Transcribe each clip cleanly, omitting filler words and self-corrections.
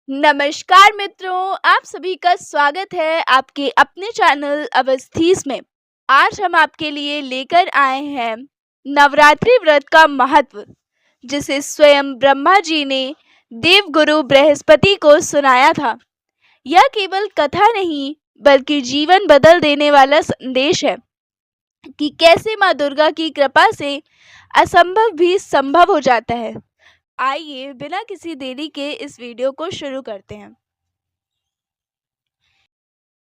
नमस्कार मित्रों, आप सभी का स्वागत है आपके अपने चैनल अवस्थीस में। आज हम आपके लिए लेकर आए हैं नवरात्रि व्रत का महत्व, जिसे स्वयं ब्रह्मा जी ने देवगुरु बृहस्पति को सुनाया था। यह केवल कथा नहीं बल्कि जीवन बदल देने वाला संदेश है कि कैसे माँ दुर्गा की कृपा से असंभव भी संभव हो जाता है। आइए बिना किसी देरी के इस वीडियो को शुरू करते हैं।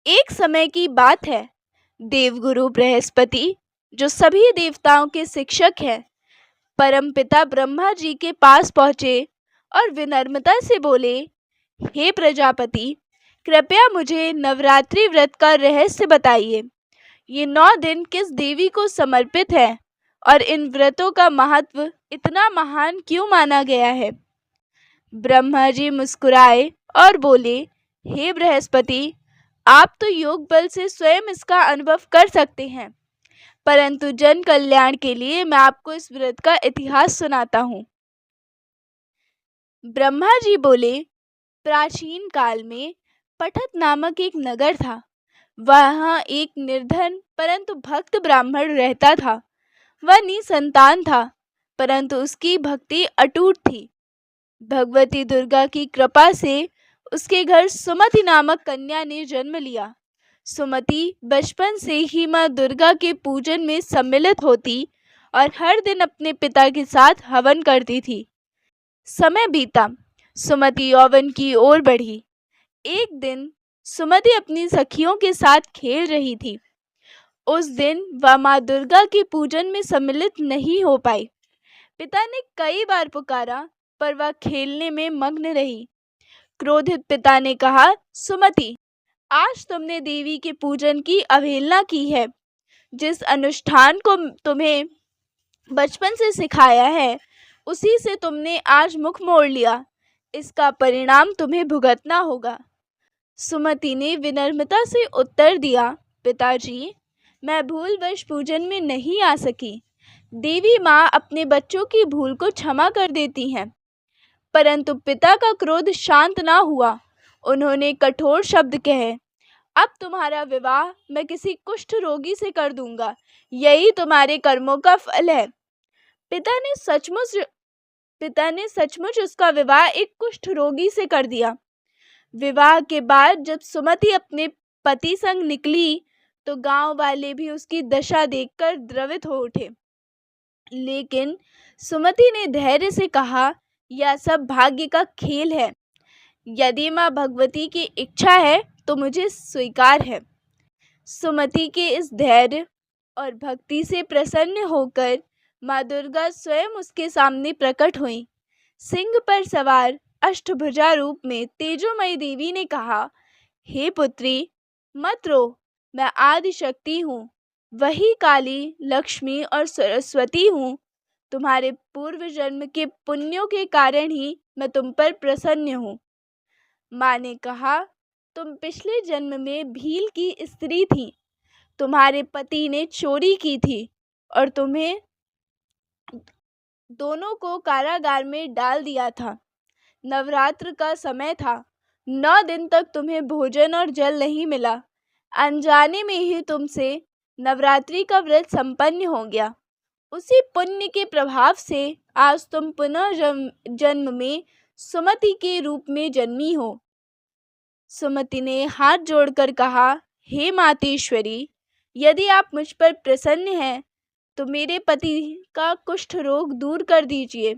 एक समय की बात है, देवगुरु बृहस्पति, जो सभी देवताओं के शिक्षक हैं, परमपिता ब्रह्मा जी के पास पहुंचे और विनम्रता से बोले, हे प्रजापति, कृपया मुझे नवरात्रि व्रत का रहस्य बताइए। ये 9 दिन किस देवी को समर्पित है और इन व्रतों का महत्व इतना महान क्यों माना गया है? ब्रह्मा जी मुस्कुराए और बोले, हे बृहस्पति, आप तो योग बल से स्वयं इसका अनुभव कर सकते हैं, परंतु जन कल्याण के लिए मैं आपको इस व्रत का इतिहास सुनाता हूँ। ब्रह्मा जी बोले, प्राचीन काल में पठत नामक एक नगर था। वहाँ एक निर्धन परंतु भक्त ब्राह्मण रहता था। वह निसंतान था, परंतु उसकी भक्ति अटूट थी। भगवती दुर्गा की कृपा से उसके घर सुमति नामक कन्या ने जन्म लिया। सुमति बचपन से ही माँ दुर्गा के पूजन में सम्मिलित होती और हर दिन अपने पिता के साथ हवन करती थी। समय बीता, सुमति यौवन की ओर बढ़ी। एक दिन सुमति अपनी सखियों के साथ खेल रही थी। उस दिन वह माँ दुर्गा के पूजन में सम्मिलित नहीं हो पाई। पिता ने कई बार पुकारा, पर वह खेलने में मग्न रही। क्रोधित पिता ने कहा, सुमति, आज तुमने देवी के पूजन की अवहेलना की है। जिस अनुष्ठान को तुम्हें बचपन से सिखाया है, उसी से तुमने आज मुख मोड़ लिया। इसका परिणाम तुम्हें भुगतना होगा। सुमति ने विनम्रता से उत्तर दिया, पिताजी, मैं भूलवश पूजन में नहीं आ सकी। देवी माँ अपने बच्चों की भूल को क्षमा कर देती हैं। परंतु पिता का क्रोध शांत ना हुआ। उन्होंने कठोर शब्द कहे, अब तुम्हारा विवाह मैं किसी कुष्ठ रोगी से कर दूंगा। यही तुम्हारे कर्मों का फल है। पिता ने सचमुच उसका विवाह एक कुष्ठ रोगी से कर दिया। विवाह के बाद जब सुमति अपने पति संग निकली तो गांव वाले भी उसकी दशा देखकर द्रवित हो उठे। लेकिन सुमति ने धैर्य से कहा, यह सब भाग्य का खेल है। यदि माँ भगवती की इच्छा है तो मुझे स्वीकार है। सुमति के इस धैर्य और भक्ति से प्रसन्न होकर माँ दुर्गा स्वयं उसके सामने प्रकट हुई। सिंह पर सवार अष्टभुजा रूप में तेजोमयी देवी ने कहा, हे पुत्री, मत रो, मैं आदि शक्ति हूँ। वही काली, लक्ष्मी और सरस्वती हूँ। तुम्हारे पूर्व जन्म के पुण्यों के कारण ही मैं तुम पर प्रसन्न हूँ। माँ ने कहा, तुम पिछले जन्म में भील की स्त्री थी। तुम्हारे पति ने चोरी की थी और तुम्हें दोनों को कारागार में डाल दिया था। नवरात्र का समय था। 9 दिन तक तुम्हें भोजन और जल नहीं मिला। अनजाने में ही तुमसे नवरात्रि का व्रत संपन्न हो गया। उसी पुण्य के प्रभाव से आज तुम पुनः जन्म में सुमति के रूप में जन्मी हो। सुमति ने हाथ जोड़कर कहा, हे मातेश्वरी, यदि आप मुझ पर प्रसन्न हैं तो मेरे पति का कुष्ठ रोग दूर कर दीजिए।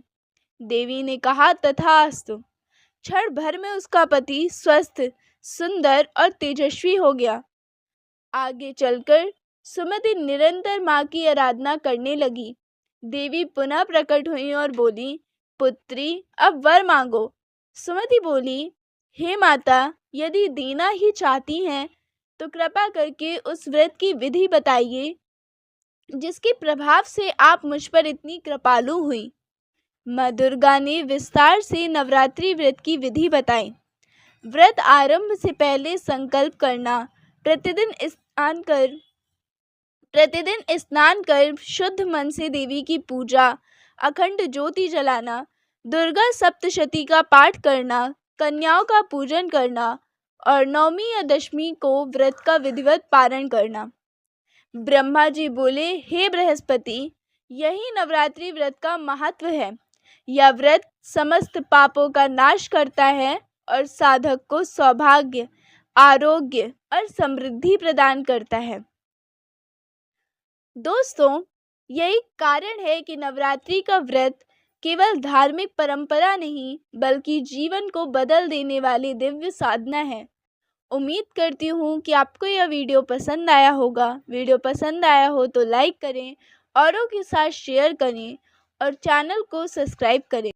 देवी ने कहा, तथास्तु। क्षण भर में उसका पति स्वस्थ, सुंदर और तेजस्वी हो गया। आगे चलकर सुमति निरंतर माँ की आराधना करने लगी। देवी पुनः प्रकट हुई और बोली, पुत्री, अब वर मांगो। सुमति बोली, हे माता, यदि देना ही चाहती हैं तो कृपा करके उस व्रत की विधि बताइए जिसके प्रभाव से आप मुझ पर इतनी कृपालु हुई। माँ दुर्गा ने विस्तार से नवरात्रि व्रत की विधि बताई। व्रत आरंभ से पहले संकल्प करना, प्रतिदिन स्नान कर शुद्ध मन से देवी की पूजा, अखंड ज्योति जलाना, दुर्गा सप्तशती का पाठ करना, कन्याओं का पूजन करना और नवमी या दशमी को व्रत का विधिवत पारण करना। ब्रह्मा जी बोले, हे बृहस्पति, यही नवरात्रि व्रत का महत्व है। यह व्रत समस्त पापों का नाश करता है और साधक को सौभाग्य, आरोग्य और समृद्धि प्रदान करता है। दोस्तों, यही कारण है कि नवरात्रि का व्रत केवल धार्मिक परंपरा नहीं बल्कि जीवन को बदल देने वाली दिव्य साधना है। उम्मीद करती हूँ कि आपको यह वीडियो पसंद आया होगा। वीडियो पसंद आया हो तो लाइक करें, औरों के साथ शेयर करें और चैनल को सब्सक्राइब करें।